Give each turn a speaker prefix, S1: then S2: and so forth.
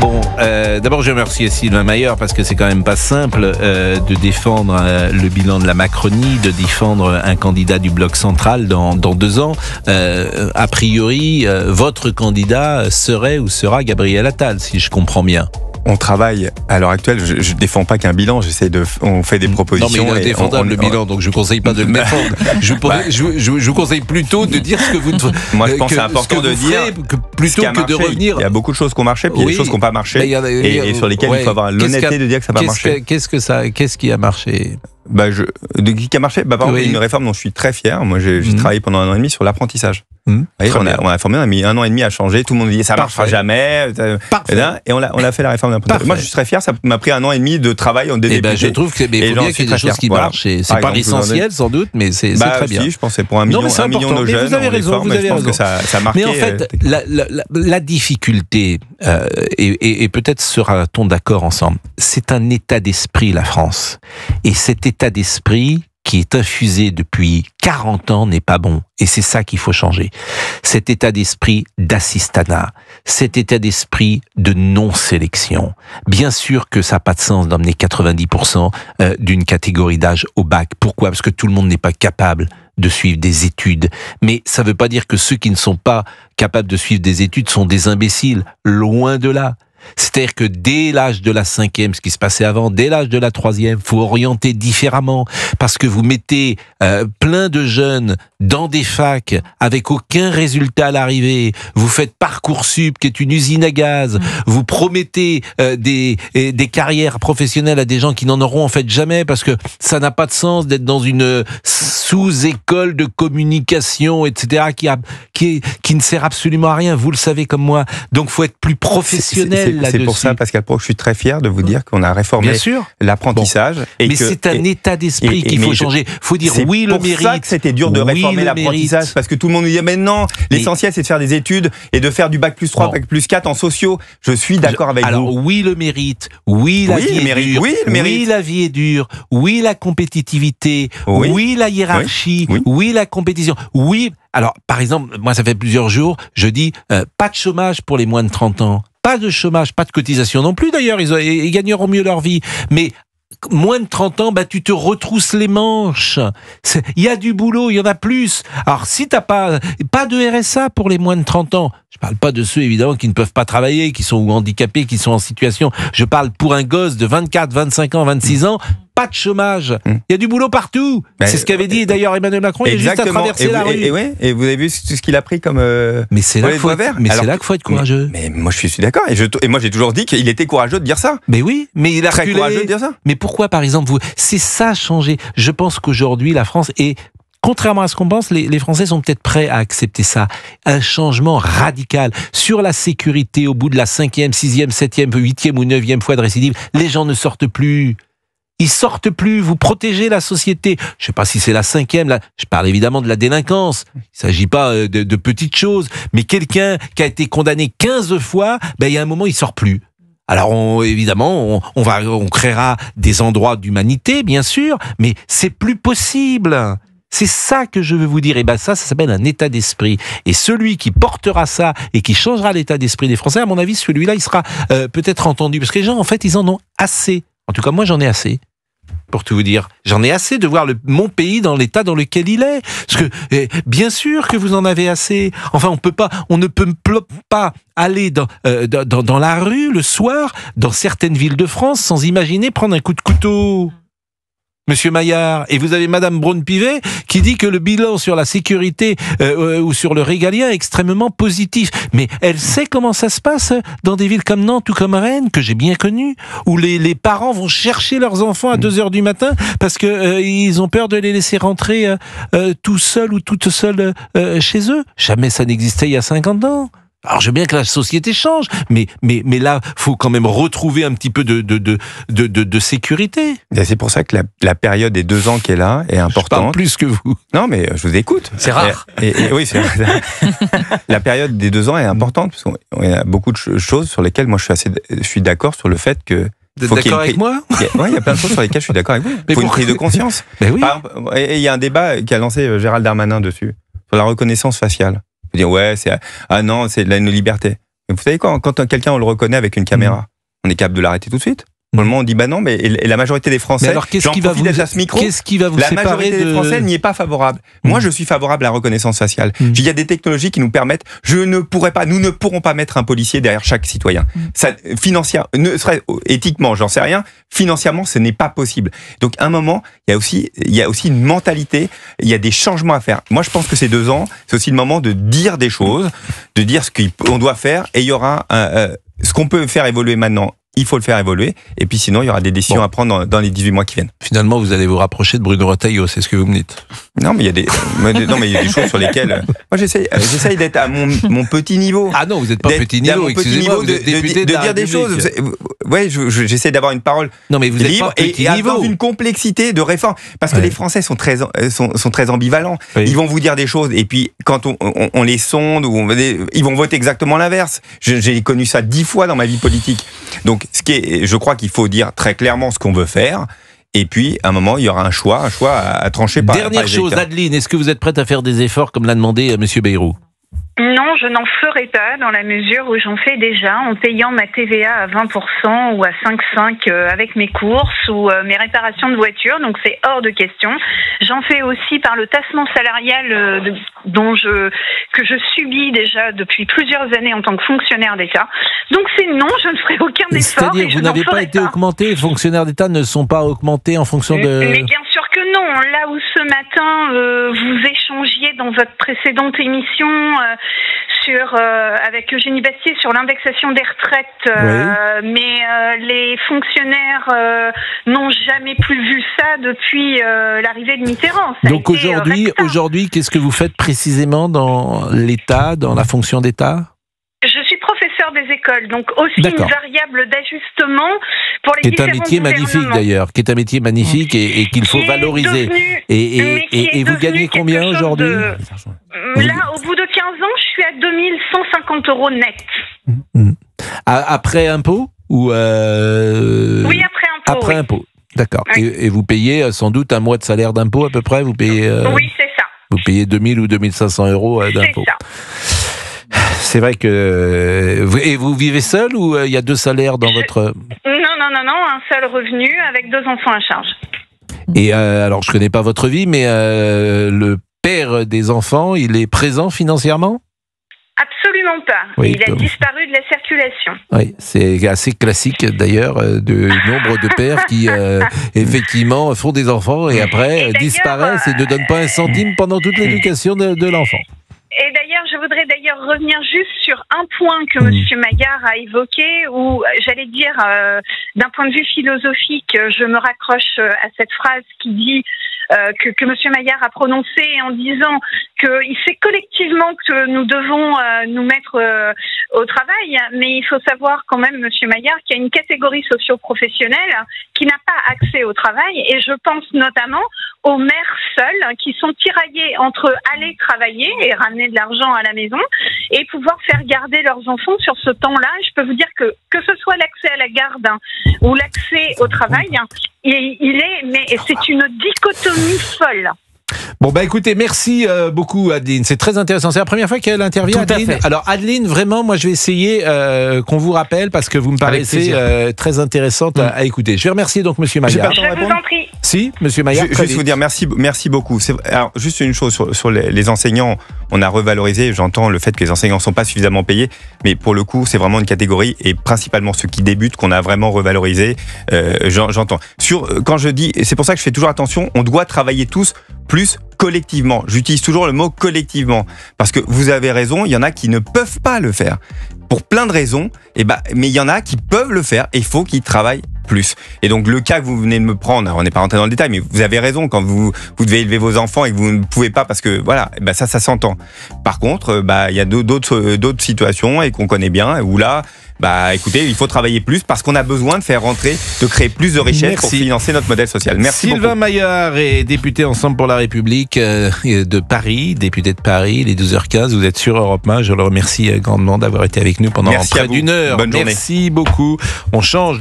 S1: Bon, d'abord je remercie Sylvain Mayer parce que c'est quand même pas simple de défendre le bilan de la Macronie, de défendre un candidat du bloc central dans 2 ans. A priori, votre candidat serait ou sera Gabriel Attal, si je comprends bien.
S2: On travaille à l'heure actuelle. Je défends pas qu'un bilan. On fait des propositions.
S1: Non, mais il est indéfendable le bilan, donc je vous conseille pas de le défendre. Je vous conseille plutôt de dire ce que vous.
S2: Moi, je pense que c'est important de dire
S1: plutôt que de revenir.
S2: Il y a beaucoup de choses qui ont marché, puis il y a des choses qui n'ont pas marché, et sur lesquelles il faut avoir l'honnêteté de dire que ça n'a pas marché.
S1: Qu'est-ce qui a marché?
S2: Qui a marché? Par exemple, une réforme dont je suis très fier. Moi, j'ai travaillé pendant 1 an et demi sur l'apprentissage. On a formé, on a mis 1 an et demi à changer. Tout le monde dit ça marchera jamais. Et on a fait la réforme de l'apprentissage. Moi, je suis très fier. Ça m'a pris 1 an et demi de travail en débuté.
S1: Je trouve qu'il y a des choses qui marchent. C'est pas l'essentiel sans doute, mais c'est très bien.
S2: Si, je pense que c'est pour 1 million de jeunes.
S1: Vous avez raison.
S2: Je pense que ça a marqué.
S1: Mais en fait, la difficulté, et peut-être sera-t-on d'accord ensemble, c'est un état d'esprit, la France. Et cet état d'esprit qui est infusé depuis 40 ans n'est pas bon. Et c'est ça qu'il faut changer. Cet état d'esprit d'assistanat, cet état d'esprit de non-sélection. Bien sûr que ça n'a pas de sens d'emmener 90% d'une catégorie d'âge au bac. Pourquoi? Parce que tout le monde n'est pas capable de suivre des études. Mais ça ne veut pas dire que ceux qui ne sont pas capables de suivre des études sont des imbéciles. Loin de là. C'est-à-dire que dès l'âge de la 5e, ce qui se passait avant, dès l'âge de la 3e, faut orienter différemment, parce que vous mettez plein de jeunes dans des facs avec aucun résultat à l'arrivée. Vous faites Parcoursup, qui est une usine à gaz. Vous promettez des carrières professionnelles à des gens qui n'en auront en fait jamais, parce que ça n'a pas de sens d'être dans une sous-école de communication, etc., qui ne sert absolument à rien. Vous le savez comme moi. Donc, faut être plus professionnel.
S2: C'est pour ça, Pascal Pro, que je suis très fier de vous dire qu'on a réformé l'apprentissage.
S1: Mais c'est un état d'esprit qu'il faut changer. Il faut dire oui, le mérite.
S2: C'est pour ça que c'était dur de réformer l'apprentissage, parce que tout le monde nous dit maintenant, l'essentiel c'est de faire des études et de faire du bac plus 3, bac plus 4 en sociaux. Je suis d'accord avec vous.
S1: Alors oui, le mérite. Oui, la vie est dure. Oui, la vie est dure. Oui, la compétitivité. Oui, la hiérarchie. Oui, la compétition. Oui. Alors, par exemple, moi, ça fait plusieurs jours, je dis pas de chômage pour les moins de 30 ans. Pas de chômage, pas de cotisation non plus d'ailleurs, ils gagneront mieux leur vie. Mais moins de 30 ans, tu te retrousses les manches. Il y a du boulot, il y en a plus. Alors si t'as pas de RSA pour les moins de 30 ans, je parle pas de ceux évidemment qui ne peuvent pas travailler, qui sont handicapés, qui sont en situation. Je parle pour un gosse de 24, 25 ans, 26 ans. Pas de chômage. Il y a du boulot partout. C'est ce qu'avait dit d'ailleurs Emmanuel Macron. Il y a juste à traverser la rue.
S2: Et vous avez vu tout ce qu'il a pris comme.
S1: Mais c'est là qu'il faut être courageux.
S2: Mais moi je suis d'accord. Et moi j'ai toujours dit qu'il était courageux de dire ça.
S1: Mais oui, mais il a
S2: très courageux de dire ça.
S1: Mais pourquoi par exemple c'est ça changer? Je pense qu'aujourd'hui la France est. Contrairement à ce qu'on pense, les Français sont peut-être prêts à accepter ça. Un changement radical. Sur la sécurité, au bout de la 5e, 6e, 7e, 8e ou 9e fois de récidive, les gens ne sortent plus. Ils sortent plus, vous protégez la société. Je sais pas si c'est la 5e, là. Je parle évidemment de la délinquance. Il s'agit pas de petites choses. Mais quelqu'un qui a été condamné 15 fois, il y a un moment, il sort plus. Alors, évidemment, on créera des endroits d'humanité, bien sûr, mais c'est plus possible. C'est ça que je veux vous dire. Et ça s'appelle un état d'esprit. Et celui qui portera ça et qui changera l'état d'esprit des Français, à mon avis, celui-là, il sera peut-être entendu. Parce que les gens, en fait, ils en ont assez. En tout cas, moi, j'en ai assez. Pour tout vous dire, j'en ai assez de voir mon pays dans l'état dans lequel il est. Parce que, bien sûr que vous en avez assez. Enfin, on ne peut pas aller dans la rue le soir, dans certaines villes de France, sans imaginer prendre un coup de couteau. Monsieur Maillard, et vous avez Madame Braun-Pivet qui dit que le bilan sur la sécurité ou sur le régalien est extrêmement positif. Mais elle sait comment ça se passe dans des villes comme Nantes ou comme Rennes, que j'ai bien connues, où les parents vont chercher leurs enfants à 2h du matin parce que ils ont peur de les laisser rentrer tout seuls ou toutes seules chez eux. Jamais ça n'existait il y a 50 ans. Alors, je veux bien que la société change, mais là, faut quand même retrouver un petit peu de sécurité.
S2: Et c'est pour ça que la période des 2 ans qui est là est importante.
S1: Je parle plus que vous.
S2: Non, mais je vous écoute.
S1: C'est rare.
S2: Oui, c'est rare. La période des 2 ans est importante, parce qu'il y a beaucoup de choses sur lesquelles moi je suis d'accord sur le fait que.
S1: Vous êtes d'accord avec moi?
S2: Oui, il y a plein de choses sur lesquelles je suis d'accord avec vous. Il faut une prise de conscience.
S1: Mais oui.
S2: Et il y a un débat qu'a lancé Gérald Darmanin dessus, sur la reconnaissance faciale. Vous dire, non, c'est de la liberté. Vous savez quand quelqu'un on le reconnaît avec une caméra, on est capable de l'arrêter tout de suite. Pour le moment, on dit bah non, mais et la majorité des Français.
S1: Qu'est-ce qui va vous
S2: la majorité des Français n'y est pas favorable. Moi, je suis favorable à la reconnaissance faciale. Il y a des technologies qui nous permettent. Nous ne pourrons pas mettre un policier derrière chaque citoyen. Ça, éthiquement, j'en sais rien. Financièrement, ce n'est pas possible. Donc, à un moment, il y a aussi une mentalité. Il y a des changements à faire. Moi, je pense que ces 2 ans, c'est aussi le moment de dire des choses, de dire ce qu'on doit faire, et il y aura ce qu'on peut faire évoluer maintenant. Il faut le faire évoluer, et puis sinon il y aura des décisions à prendre dans les 18 mois qui viennent.
S1: Finalement, vous allez vous rapprocher de Bruno Retailleau, c'est ce que vous me dites.
S2: Non, mais il y a des choses sur lesquelles moi j'essaye d'être à mon petit niveau.
S1: Ah non, vous n'êtes pas petit niveau. Excusez-moi, vous êtes député de
S2: dire des choses. Ouais, j'essaie d'avoir une parole
S1: non, mais vous êtes
S2: libre
S1: pas petit
S2: et
S1: niveau.
S2: avoir une complexité de réforme, parce que les Français sont très ambivalents. Oui. Ils vont vous dire des choses, et puis quand on les sonde, ils vont voter exactement l'inverse. J'ai connu ça 10 fois dans ma vie politique. Donc je crois qu'il faut dire très clairement ce qu'on veut faire. Et puis, à un moment, il y aura un choix à trancher par.
S1: Dernière chose, Adeline, est-ce que vous êtes prête à faire des efforts comme l'a demandé M. Bayrou ?
S3: Non, je n'en ferai pas dans la mesure où j'en fais déjà en payant ma TVA à 20% ou à 5,5 avec mes courses ou mes réparations de voitures, donc c'est hors de question. J'en fais aussi par le tassement salarial que je subis déjà depuis plusieurs années en tant que fonctionnaire d'État. Donc c'est non, je ne ferai aucun effort.
S1: C'est-à-dire, vous n'avez pas été augmenté, les fonctionnaires d'État ne sont pas augmentés en fonction de...
S3: Mais bien sûr que non. Là où ce matin, vous échangiez dans votre précédente émission avec Eugénie Bastier sur l'indexation des retraites, mais les fonctionnaires n'ont jamais plus vu ça depuis l'arrivée de Mitterrand.
S1: Donc aujourd'hui, qu'est-ce que vous faites précisément dans l'État, dans la fonction d'État ?
S3: Je suis professeur des écoles, donc aussi une variable d'ajustement pour les différents gouvernements.
S1: Qui est un métier magnifique et qu'il faut valoriser. Et vous gagnez combien aujourd'hui ?
S3: Là, au bout de 15 ans, je suis à 2150 € net.
S1: Après impôt ou
S3: Oui, après impôt.
S1: Après impôt, d'accord. Oui. Et vous payez sans doute un mois de salaire d'impôt à peu près ? Vous payez,
S3: oui, c'est ça.
S1: Vous payez 2000 ou 2500 € d'impôt.
S3: C'est ça.
S1: C'est vrai que... Et vous vivez seul ou il y a 2 salaires dans votre...
S3: Non, un seul revenu avec 2 enfants à charge.
S1: Et alors, je ne connais pas votre vie, mais le père des enfants, il est présent financièrement ?
S3: Absolument pas. Oui, il a disparu de la circulation.
S1: Oui, c'est assez classique d'ailleurs, du nombre de pères qui effectivement font des enfants et après disparaissent et ne donnent pas un centime pendant toute l'éducation de l'enfant.
S3: Et d'ailleurs, je voudrais revenir juste sur un point que M. Maillard a évoqué, où j'allais dire, d'un point de vue philosophique, je me raccroche à cette phrase qui dit que M. Maillard a prononcée en disant qu'il sait collectivement que nous devons nous mettre au travail, mais il faut savoir quand même, M. Maillard, qu'il y a une catégorie socio-professionnelle qui n'a pas accès au travail, et je pense notamment aux mères seules qui sont tiraillées entre aller travailler et ramener de l'argent à la maison et pouvoir faire garder leurs enfants sur ce temps-là. Je peux vous dire que ce soit l'accès à la garde ou l'accès au travail, c'est une dichotomie folle.
S1: Bon, écoutez, merci beaucoup Adeline, c'est très intéressant. C'est la première fois qu'elle intervient, Adeline. Alors Adeline, vraiment, moi je vais essayer qu'on vous rappelle parce que vous me paraissez très intéressante à écouter. Je vais remercier donc Monsieur Maillard.
S3: Je vous en prie.
S1: Si, Monsieur Maillard.
S2: Juste vous dire merci beaucoup. Alors juste une chose sur les enseignants, on a revalorisé, j'entends le fait que les enseignants ne sont pas suffisamment payés, mais pour le coup c'est vraiment une catégorie et principalement ceux qui débutent qu'on a vraiment revalorisé, j'entends. Quand je dis, c'est pour ça que je fais toujours attention, on doit travailler tous plus collectivement. J'utilise toujours le mot collectivement parce que vous avez raison, il y en a qui ne peuvent pas le faire pour plein de raisons, mais il y en a qui peuvent le faire et il faut qu'ils travaillent plus. Et donc le cas que vous venez de me prendre, on n'est pas rentré dans le détail, mais vous avez raison, quand vous devez élever vos enfants et que vous ne pouvez pas parce que voilà, ça s'entend. Par contre, il y a d'autres situations et qu'on connaît bien où là, écoutez, il faut travailler plus parce qu'on a besoin de créer plus de richesses pour financer notre modèle social. Merci
S1: Sylvain Maillard est député Ensemble pour la République de Paris, député de Paris, les 12h15. Vous êtes sur Europe 1. Je le remercie grandement d'avoir été avec nous pendant près d'une heure.
S2: Bonne journée.
S1: Merci beaucoup. On change.